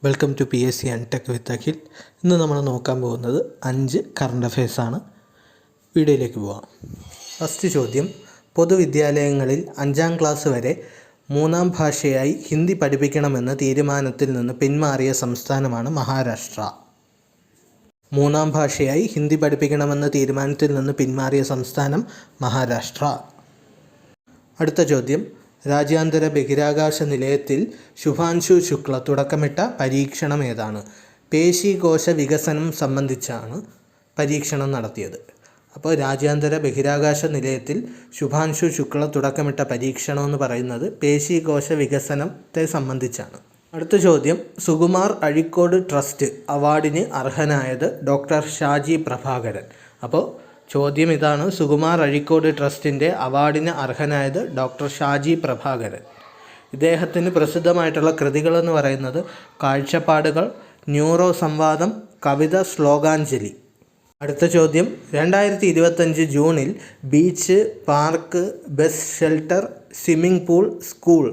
Welcome to PSC and tech with Akhil. ഇന്ന് നമ്മൾ നോക്കാൻ പോകുന്നത് 5 കറണ്ട് അഫയേഴ്സാണ്. വീഡിയോയിലേക്ക് പോകാം. ഫസ്റ്റ് ചോദ്യം, പൊതുവിദ്യാലയങ്ങളിൽ 5ാം ക്ലാസ് വരെ 3ാം ഭാഷയായി ഹിന്ദി പഠിപ്പിക്കണമെന്ന തീരുമാനത്തിൽ നിന്ന് പിന്മാറിയ സംസ്ഥാനമാണ് മഹാരാഷ്ട്ര. 3ാം ഭാഷയായി ഹിന്ദി പഠിപ്പിക്കണമെന്ന തീരുമാനത്തിൽ നിന്ന് പിന്മാറിയ സംസ്ഥാനം മഹാരാഷ്ട്ര. അടുത്ത ചോദ്യം, രാജ്യാന്തര ബഹിരാകാശ നിലയത്തിൽ ശുഭാൻശു ശുക്ല തുടക്കമിട്ട പരീക്ഷണം ഏതാണ്? പേശീകോശ വികസനം സംബന്ധിച്ചാണ് പരീക്ഷണം നടത്തിയത്. അപ്പോൾ രാജ്യാന്തര ബഹിരാകാശ നിലയത്തിൽ ശുഭാൻശു ശുക്ല തുടക്കമിട്ട പരീക്ഷണം എന്ന് പറയുന്നത് പേശീകോശ വികസനത്തെ സംബന്ധിച്ചാണ്. അടുത്ത ചോദ്യം, സുകുമാർ അഴീക്കോട് ട്രസ്റ്റ് അവാർഡിന് അർഹനായത് ഡോക്ടർ ഷാജി പ്രഭാകരൻ. അപ്പോൾ ചോദ്യം ഇതാണ്, സുകുമാർ അഴീക്കോട് ട്രസ്റ്റിൻ്റെ അവാർഡിന് അർഹനായത് ഡോക്ടർ ഷാജി പ്രഭാകരൻ. ഇദ്ദേഹത്തിന് പ്രസിദ്ധമായിട്ടുള്ള കൃതികളെന്ന് പറയുന്നത് കാഴ്ചപ്പാടുകൾ, ന്യൂറോ സംവാദം, കവിത ശ്ലോകാഞ്ജലി. അടുത്ത ചോദ്യം, 2025 ജൂണിൽ beach, park, bus shelter, swimming pool, school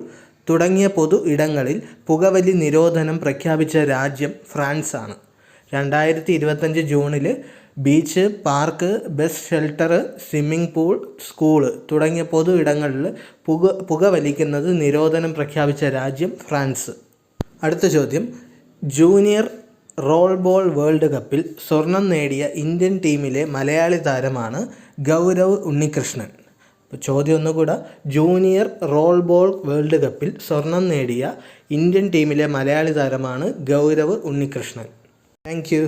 തുടങ്ങിയ പൊതു ഇടങ്ങളിൽ പുകവലി നിരോധനം പ്രഖ്യാപിച്ച രാജ്യം ഫ്രാൻസാണ്. 2025 ജൂണിൽ beach, park, bus shelter, swimming pool, school തുടങ്ങിയ പൊതു ഇടങ്ങളിൽ പുകവലിക്കുന്നത് നിരോധനം പ്രഖ്യാപിച്ച രാജ്യം ഫ്രാൻസ്. അടുത്ത ചോദ്യം, ജൂനിയർ റോൾ ബോൾ വേൾഡ് കപ്പിൽ സ്വർണം നേടിയ ഇന്ത്യൻ ടീമിലെ മലയാളി താരമാണ് ഗൗരവ് ഉണ്ണികൃഷ്ണൻ. അപ്പോൾ ചോദ്യം ഒന്നുകൂടെ, ജൂനിയർ റോൾ ബോൾ വേൾഡ് കപ്പിൽ സ്വർണം നേടിയ ഇന്ത്യൻ ടീമിലെ മലയാളി താരമാണ് ഗൗരവ് ഉണ്ണികൃഷ്ണൻ. Thank you.